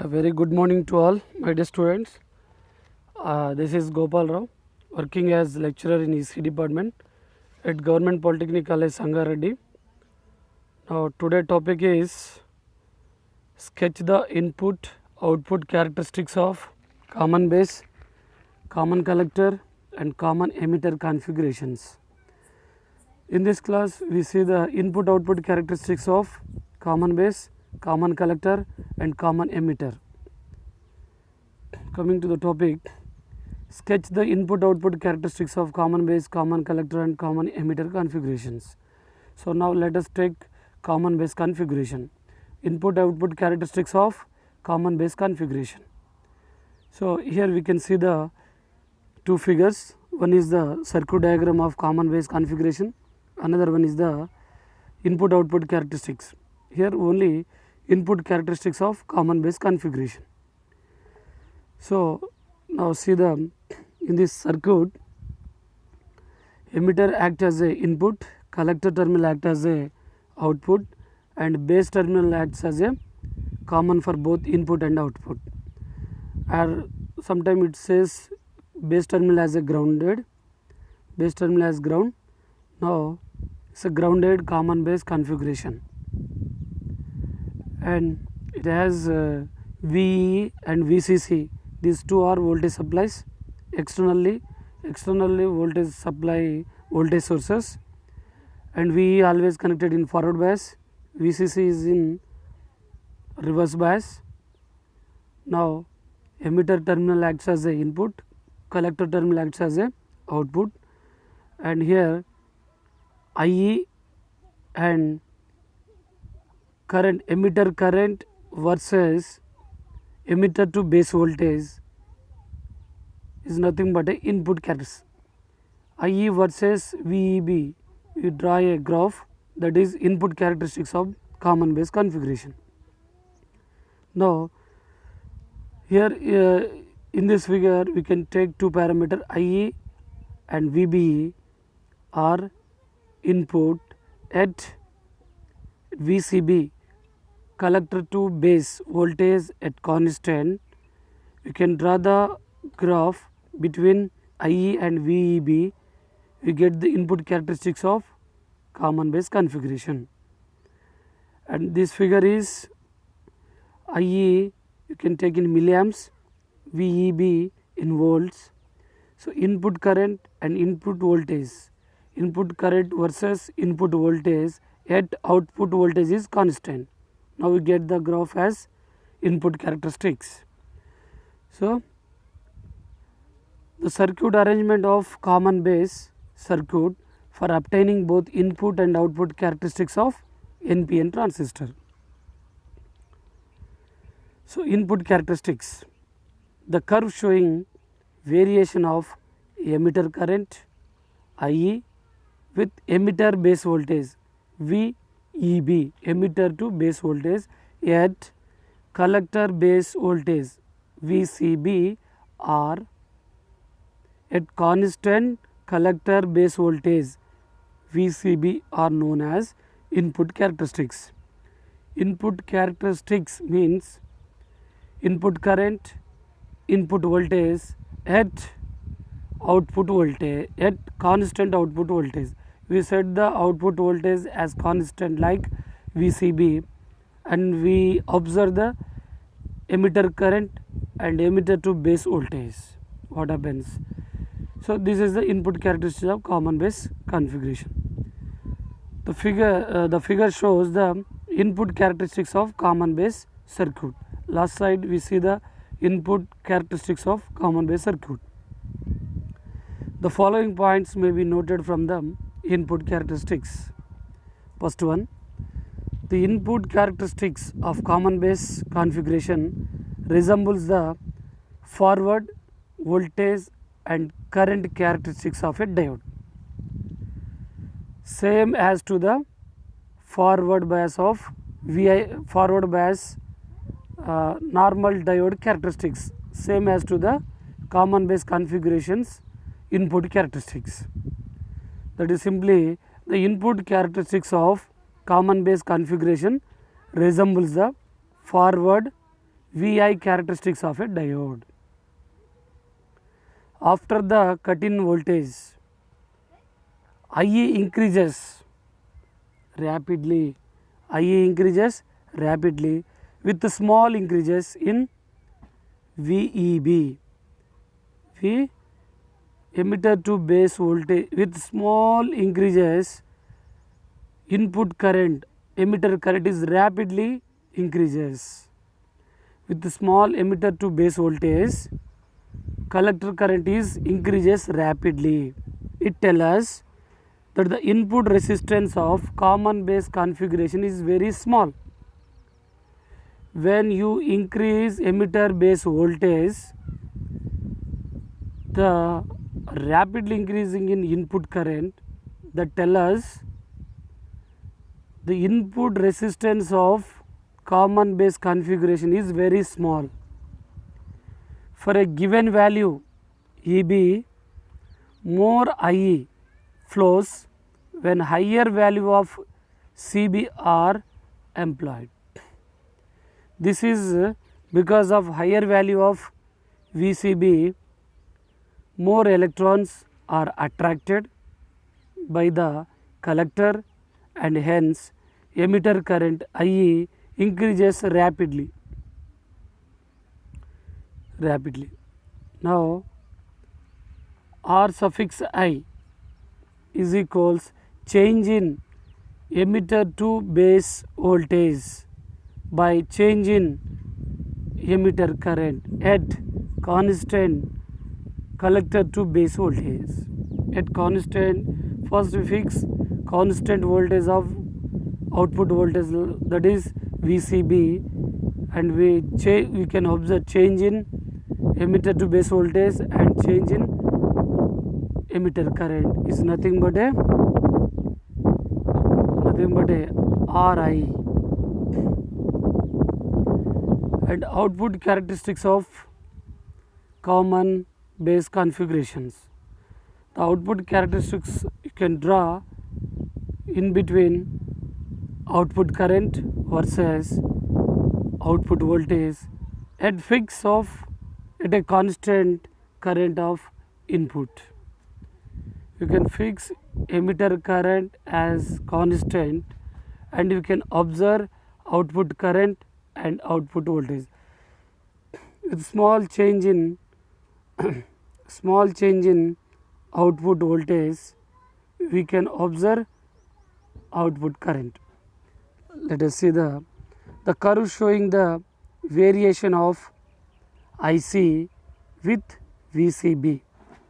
A very good morning to all my dear students. This is Gopal Rao, working as lecturer in EC department at Government Polytechnic College Sangareddy. Now today topic is sketch the input output characteristics of common base, common collector and common emitter configurations. In this class we see the input output characteristics of common base, common collector and common emitter. Coming to the topic, sketch the input output characteristics of common base, common collector and common emitter configurations. So now let us take common base configuration. Input output characteristics of common base configuration. So here we can see the two figures. One is the circuit diagram of common base configuration, another one is the input output characteristics. Here only input characteristics of common base configuration. So now see in this circuit, emitter act as a input, collector terminal act as a output and base terminal acts as a common for both input and output. Or sometimes it says base terminal as a grounded, base terminal as ground. Now it's a grounded common base configuration, and it has VE and VCC. These two are voltage supplies. Externally voltage supply voltage sources, and VE always connected in forward bias, VCC is in reverse bias. Now emitter terminal acts as a input, collector terminal acts as a output, and here IE and current, emitter current versus emitter to base voltage is nothing but a input characteristics. IE versus VEB, you draw a graph, that is input characteristics of common base configuration. Now here in this figure we can take two parameter IE and VBE are input at VCB, collector to base voltage at constant. You can draw the graph between IE and VEB, we get the input characteristics of common base configuration. And this figure is IE, you can take in milliamps, VEB in volts. So input current and input voltage, input current versus input voltage at output voltage is constant. Now we get the graph as input characteristics. So the circuit arrangement of common base circuit for obtaining both input and output characteristics of NPN transistor. So input characteristics, the curve showing variation of emitter current IE with emitter base voltage VEB, emitter to base voltage at collector base voltage VCB or at constant collector base voltage VCB are known as input characteristics. Input characteristics means input current, input voltage at output voltage, at constant output voltage. We set the output voltage as constant like VCB, and we observe the emitter current and emitter to base voltage. What happens? So this is the input characteristics of common base configuration. The figure shows the input characteristics of common base circuit. Last slide we see the input characteristics of common base circuit. The following points may be noted from the input characteristics. First one, the input characteristics of common base configuration resembles the forward voltage and current characteristics of a diode, same as to the forward bias of forward bias normal diode characteristics, same as to the common base configurations input characteristics. That is simply the input characteristics of common base configuration resembles the forward VI characteristics of a diode. After the cut-in voltage, IE increases rapidly. IE increases rapidly with small increases in VEB. V emitter to base voltage with small increases input current, emitter current is rapidly increases. With small emitter to base voltage, collector current is increases rapidly. It tells us that the input resistance of common base configuration is very small. When you increase emitter base voltage, the rapidly increasing in input current, that tells us the input resistance of common base configuration is very small. For a given value EB, more IE flows when higher value of CB are employed. This is because of higher value of VCB, more electrons are attracted by the collector and hence emitter current IE increases rapidly. Now R suffix I is equals change in emitter to base voltage by change in emitter current at constant collector to base voltage. At constant, first we fix constant voltage of output voltage, that is VCB, and we can observe change in emitter to base voltage and change in emitter current is nothing but a RI. And output characteristics of common base configurations. The output characteristics you can draw in between output current versus output voltage at a constant current of input. You can fix emitter current as constant and you can observe output current and output voltage. With small change in output voltage, we can observe output current. Let us see the curve showing the variation of IC with VCB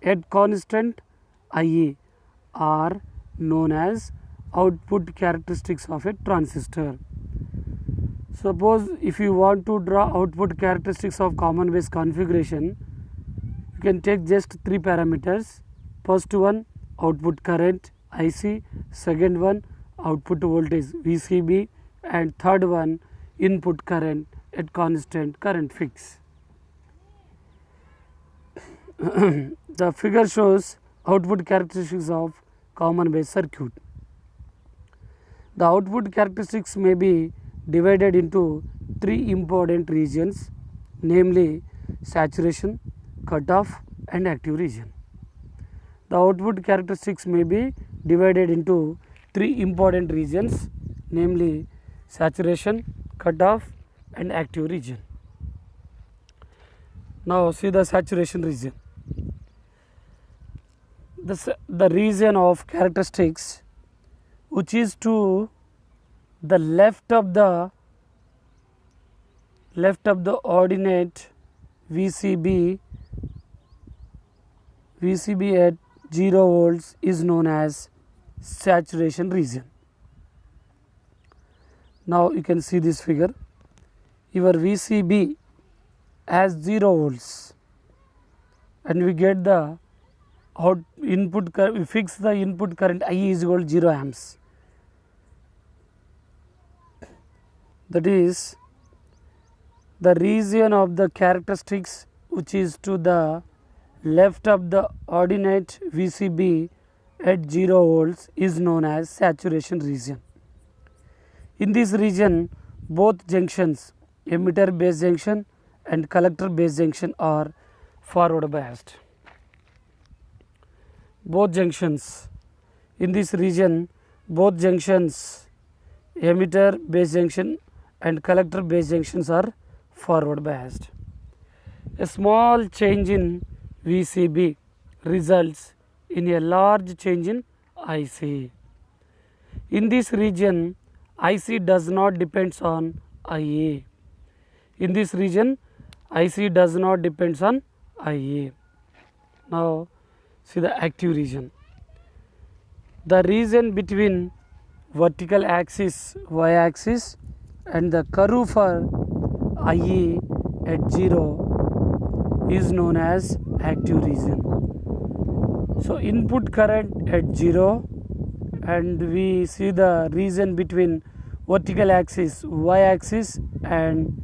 at constant IE are known as output characteristics of a transistor. Suppose if you want to draw output characteristics of common base configuration, you can take just 3 parameters. First one output current IC, second one output voltage VCB, and third one input current at constant current fix. The figure shows output characteristics of common base circuit. The output characteristics may be divided into 3 important regions, namely saturation, cutoff and active region. The output characteristics may be divided into 3 important regions, namely saturation, cutoff and active region. Now see the saturation region. The region of characteristics which is to the left of the ordinate VCB at 0 volts is known as saturation region. Now you can see this figure. Your VCB has 0 volts and we get the input current, we fix the input current I is equal to 0 amps. That is the region of the characteristics which is to the left of the ordinate VCB at 0 volts is known as saturation region. In this region, both junctions, emitter base junction and collector base junction are forward biased. Both junctions in this region, both junctions, emitter base junction and collector base junctions are forward biased. A small change in VCB results in a large change in IC. In this region, IC does not depend on IA. In this region, IC does not depend on IA. Now, see the active region. The region between vertical axis, y axis, and the curve for IE at 0 is known as active region. So, input current at 0, and we see the region between vertical axis, y axis, and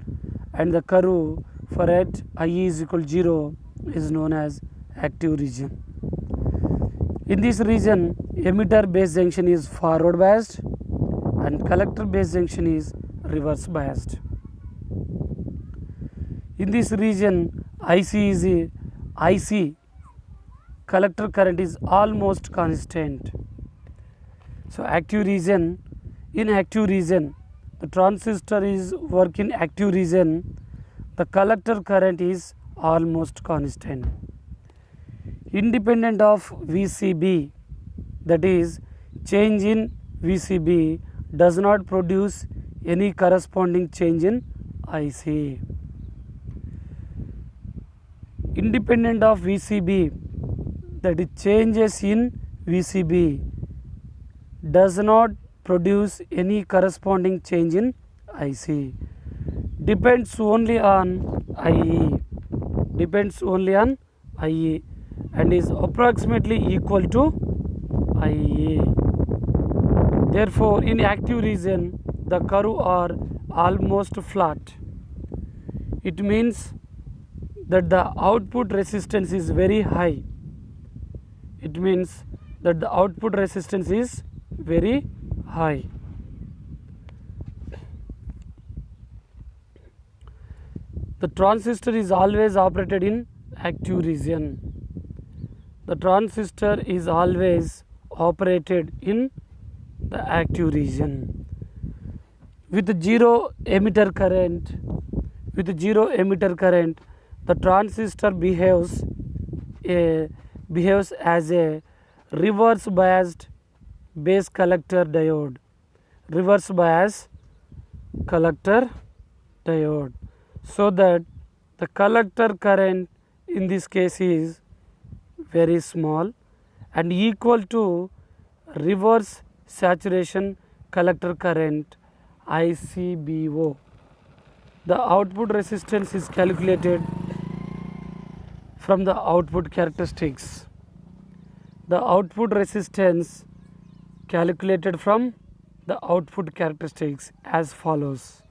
the curve for at IE is equal to 0 is known as active region. In this region, emitter base junction is forward biased and collector base junction is reverse biased. In this region, IC collector current is almost constant. So, active region, in active region, the transistor is working active region, the collector current is almost constant. Independent of VCB, that is change in VCB does not produce any corresponding change in IC. Independent of VCB, that is changes in VCB does not produce any corresponding change in IC. Depends only on IE. Depends only on IE and is approximately equal to IA. Therefore, in active region, the curve are almost flat. It means that the output resistance is very high. It means that the output resistance is very high. The transistor is always operated in active region. The transistor is always operated in the active region. With zero emitter current, the transistor behaves as a reverse biased base collector diode. Reverse bias collector diode. So that the collector current in this case is very small and equal to reverse saturation collector current ICBO. The output resistance is calculated from the output characteristics. The output resistance calculated from the output characteristics as follows.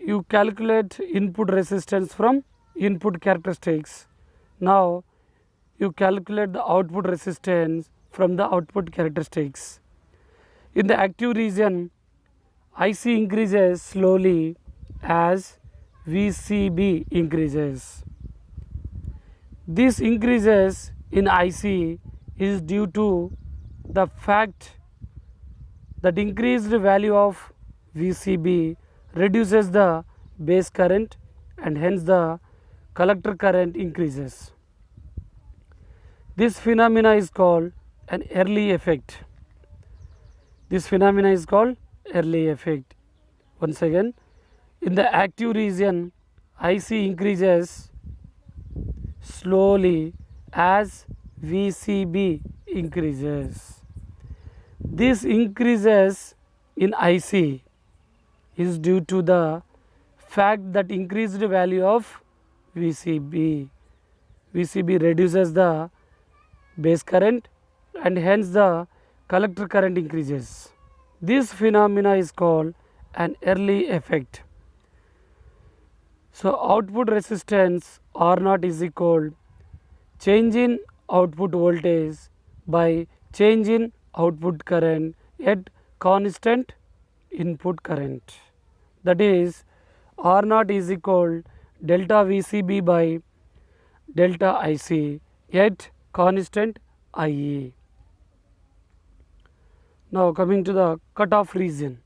You calculate input resistance from input characteristics. Now you calculate the output resistance from the output characteristics. In the active region, IC increases slowly as VCB increases. This increases in IC is due to the fact that increased value of VCB reduces the base current and hence the collector current increases. This phenomena is called an early effect. This phenomena is called early effect. Once again, in the active region, IC increases slowly as VCB increases. This increases in IC is due to the fact that increased value of VCB. VCB reduces the base current and hence the collector current increases. This phenomena is called an early effect. So, output resistance R0 is equal change in output voltage by change in output current at constant input current. That is, R naught is equal delta VCB by delta IC at constant IE. Now coming to the cutoff region.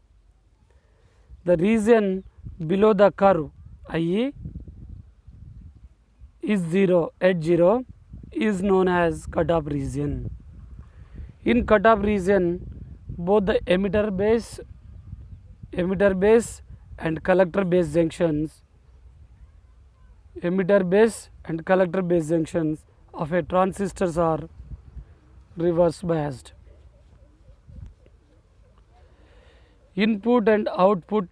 The region below the curve IE is 0 at 0 is known as cutoff region. In cutoff region, both the emitter base and collector base junctions of a transistors are reverse biased. Input and output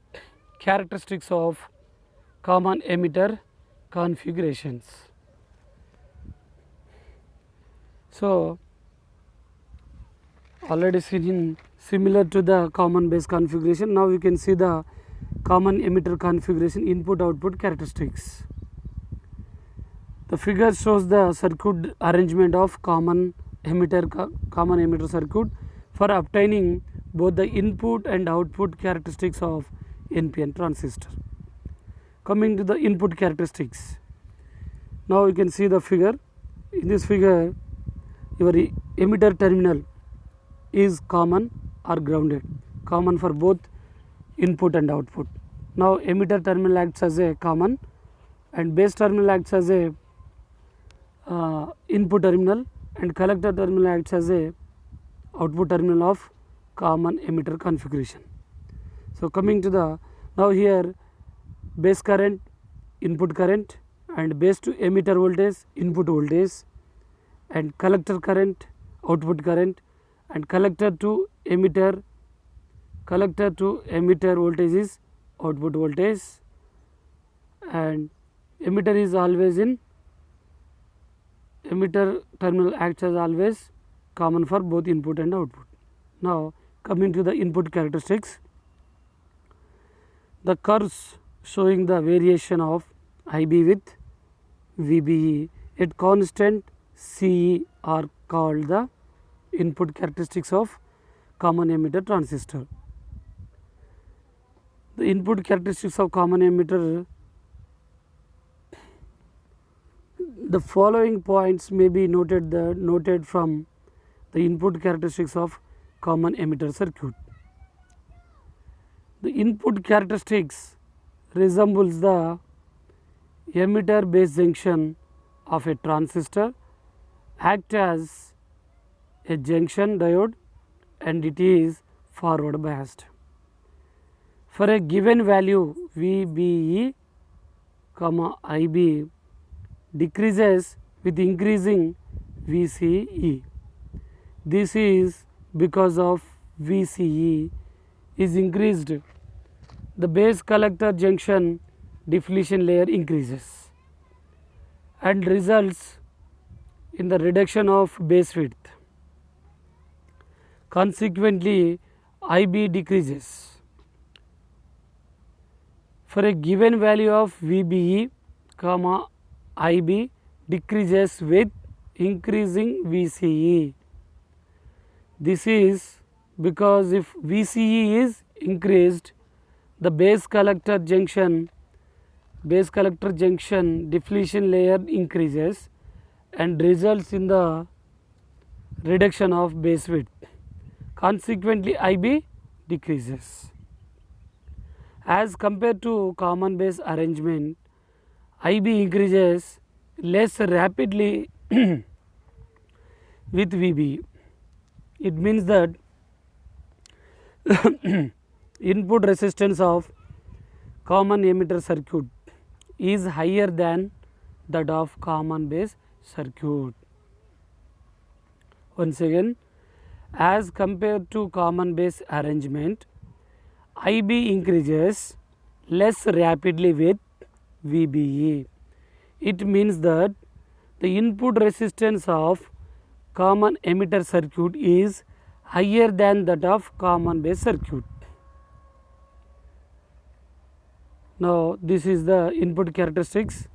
characteristics of common emitter configurations. So already seen in similar to the common base configuration. Now you can see the common emitter configuration input output characteristics. The figure shows the circuit arrangement of common emitter circuit for obtaining both the input and output characteristics of NPN transistor. Coming to the input characteristics. Now you can see the figure. In this figure, your emitter terminal is common or grounded, common for both input and output. Now emitter terminal acts as a common and base terminal acts as a input terminal, and collector terminal acts as a output terminal of common emitter configuration. So coming to the, now here base current, input current, and base to emitter voltage, input voltage, and collector current, output current, and collector to emitter voltage is output voltage, and emitter is always in, emitter terminal acts as always common for both input and output. Now coming to the input characteristics, the curves showing the variation of IB with VBE at constant CE are called the input characteristics of common emitter transistor. The input characteristics of common emitter, the following points may be noted from the input characteristics of common emitter circuit. The input characteristics resembles the emitter base junction of a transistor, act as a junction diode, and it is forward biased. For a given value VBE, IB decreases with increasing VCE. This is because of VCE is increased, the base collector junction depletion layer increases and results in the reduction of base width. Consequently, IB decreases. For a given value of VBE, IB decreases with increasing VCE. This is because if VCE is increased, the base collector junction depletion layer increases and results in the reduction of base width. Consequently, IB decreases. As compared to common base arrangement, IB increases less rapidly with VB. It means that input resistance of common emitter circuit is higher than that of common base circuit. Once again, as compared to common base arrangement, IB increases less rapidly with VBE. It means that the input resistance of common emitter circuit is higher than that of common base circuit. Now this is the input characteristics,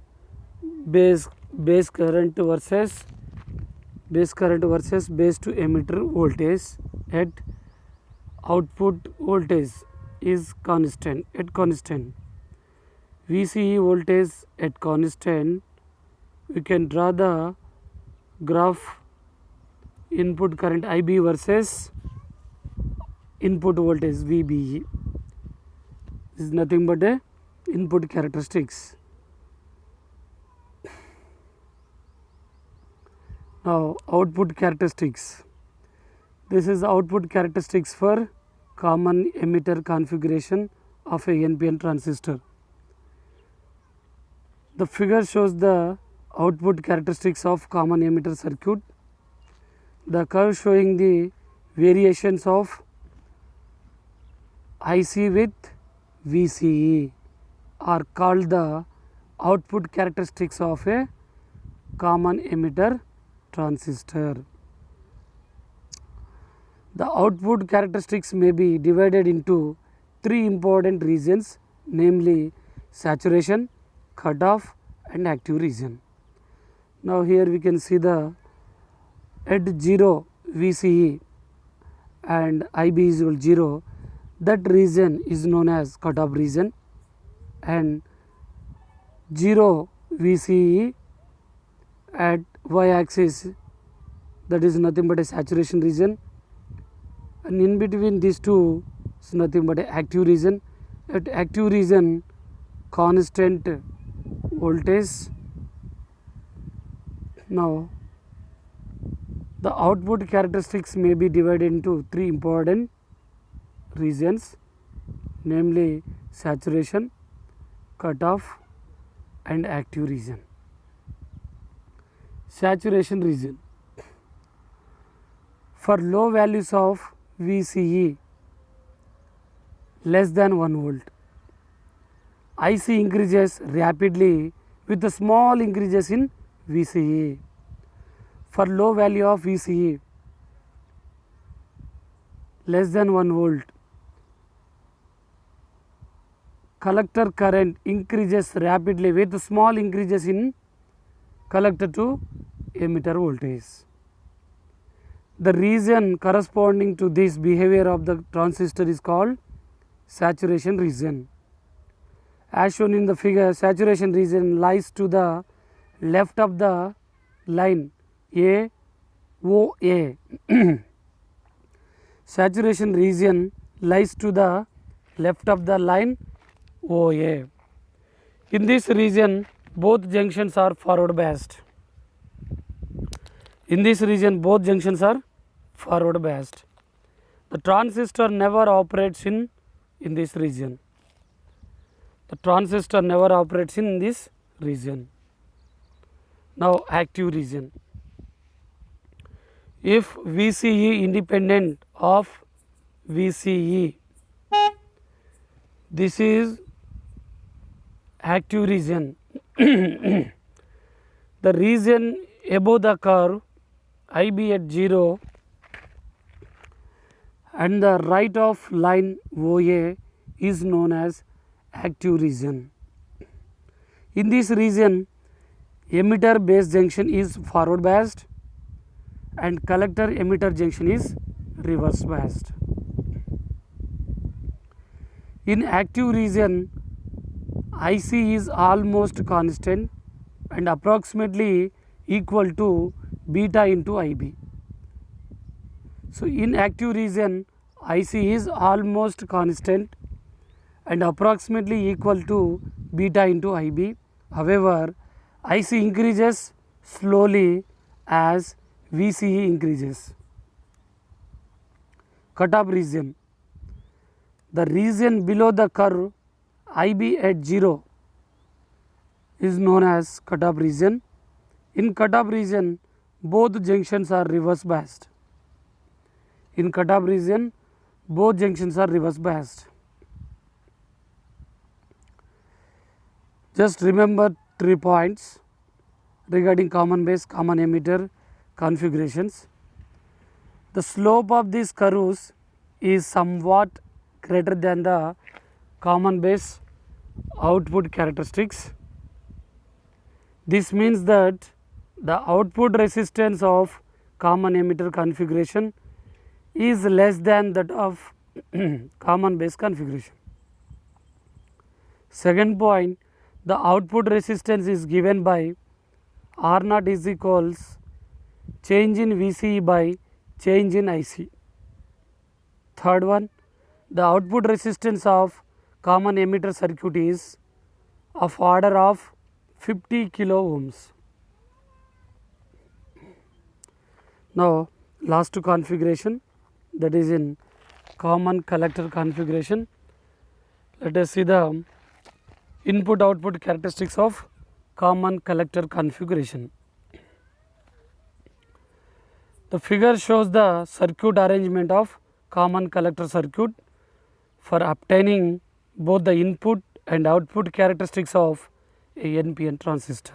base current versus base to emitter voltage at output voltage is constant. VCE voltage at constant, we can draw the graph input current IB versus input voltage VBE. This is nothing but a input characteristics. Now output characteristics. This is output characteristics for common emitter configuration of a NPN transistor. The figure shows the output characteristics of common emitter circuit. The curve showing the variations of IC with VCE are called the output characteristics of a common emitter transistor. The output characteristics may be divided into three important regions, namely saturation, cutoff and active region. Now here we can see the at 0 VCE and IB is equal to 0, that region is known as cutoff region, and 0 VCE at y axis, that is nothing but a saturation region, and in between these two is nothing but a active region. At active region, constant voltage. Now the output characteristics may be divided into three important regions, namely saturation, cutoff and active region. Saturation region. For low values of VCE less than 1 volt, IC increases rapidly with the small increases in VCE. For low value of VCE less than 1 volt, collector current increases rapidly with small increases in collector to emitter voltage. The region corresponding to this behavior of the transistor is called saturation region. As shown in the figure, saturation region lies to the left of the line AOA. Saturation region lies to the left of the line OA. In this region, both junctions are forward biased. In this region, both junctions are forward biased. The transistor never operates in this region. The transistor never operates in this region. Now active region. If VCE independent of VCE, this is active region. The region above the curve IB at 0 and the right of line OA is known as active region. In this region, emitter base junction is forward biased and collector emitter junction is reverse biased. In active region, IC is almost constant and approximately equal to beta into IB. So in active region, IC is almost constant and approximately equal to beta into IB. However, IC increases slowly as VCE increases. Cutoff region. The region below the curve IB at 0 is known as cutoff region. In cutoff region, both junctions are reverse biased. In cutoff region, both junctions are reverse biased. Just remember 3 points regarding common base, common emitter configurations. The slope of these curves is somewhat greater than the common base output characteristics. This means that the output resistance of common emitter configuration is less than that of common base configuration. Second point, the output resistance is given by R naught is equals change in VCE by change in IC. Third one, the output resistance of common emitter circuit is of order of 50 kilo ohms. Now, last configuration, that is in common collector configuration. Let us see the input output characteristics of common collector configuration. The figure shows the circuit arrangement of common collector circuit for obtaining both the input and output characteristics of a NPN transistor.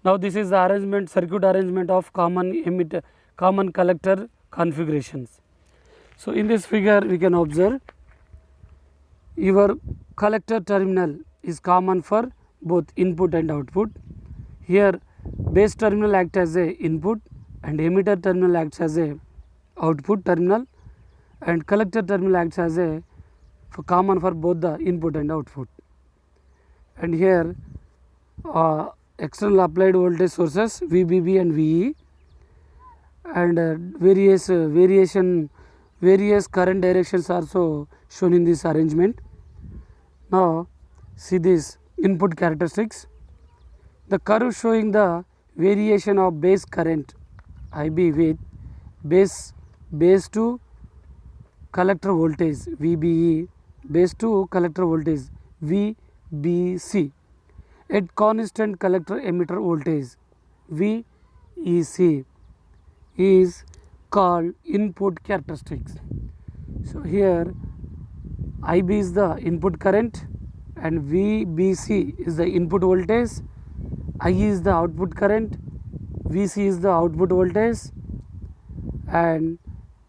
Now, this is the arrangement, circuit arrangement of common collector configurations. So, in this figure we can observe your collector terminal is common for both input and output. Here base terminal acts as a input and emitter terminal acts as a output terminal, and collector terminal acts as a common for both the input and output. And here external applied voltage sources VBB and VE, and various current directions are also shown in this arrangement. Now, see this input characteristics. The curve showing the variation of base current IB with base to collector voltage VBE, base to collector voltage VBC at constant collector emitter voltage VEC is called input characteristics. So, here IB is the input current and VBC is the input voltage, IE is the output current, VC is the output voltage, and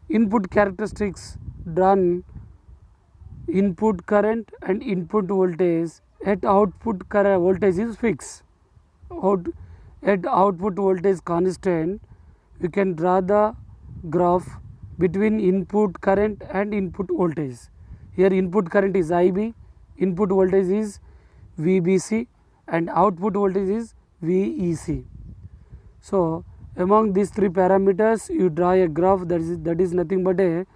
input characteristics drawn input current and input voltage at output current voltage is fixed. At output voltage constant, you can draw the graph between input current and input voltage. Here input current is IB, input voltage is VBC, and output voltage is VEC. So, among these three parameters you draw a graph that is nothing but a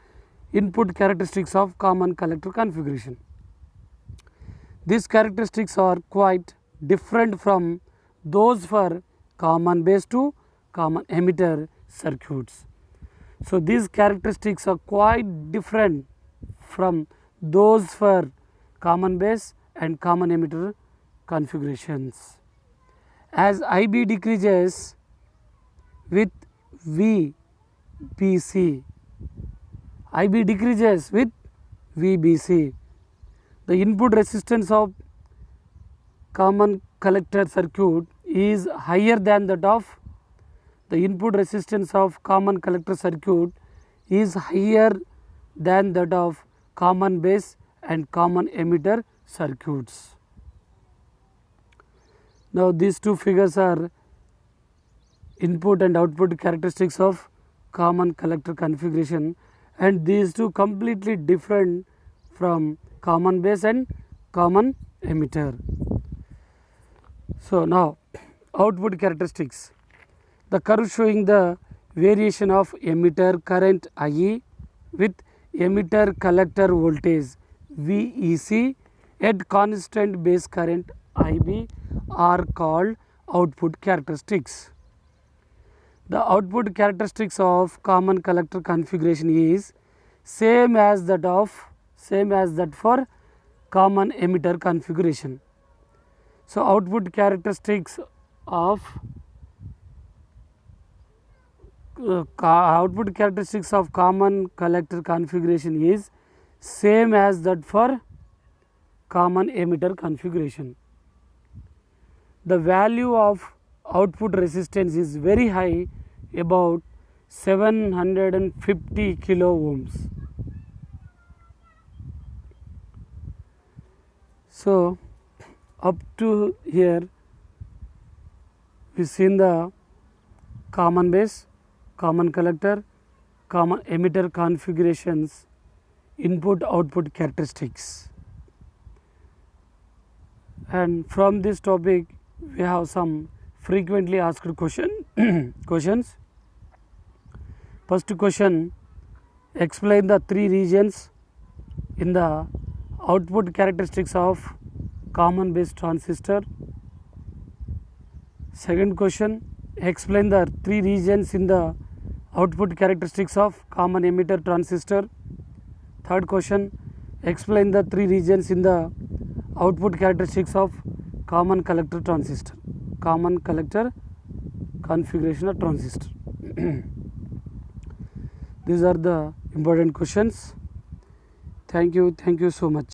input characteristics of common collector configuration. These characteristics are quite different from those for common base to common emitter circuits. So, these characteristics are quite different from those for common base and common emitter configurations. As IB decreases with VBC, IB decreases with VBC, the input resistance of common collector circuit is higher than that of the input resistance of common collector circuit is higher than that of common base and common emitter circuits. Now, these two figures are input and output characteristics of common collector configuration, and these two completely different from common base and common emitter. So, now output characteristics. The curve showing the variation of emitter current IE with emitter collector voltage VEC at constant base current IB are called output characteristics. The output characteristics of common collector configuration is same as that for common emitter configuration. So, output characteristics of common collector configuration is same as that for common emitter configuration. The value of output resistance is very high, about 750 kilo ohms. So, up to here we seen the common base, common collector, common emitter configurations, input output characteristics. And from this topic we have some frequently asked questions. First question, explain the three regions in the output characteristics of common base transistor. Second question, explain the three regions in the output characteristics of common emitter transistor. Third question, explain the three regions in the output characteristics of common collector transistor, common collector configuration of transistor. These are the important questions. Thank you so much.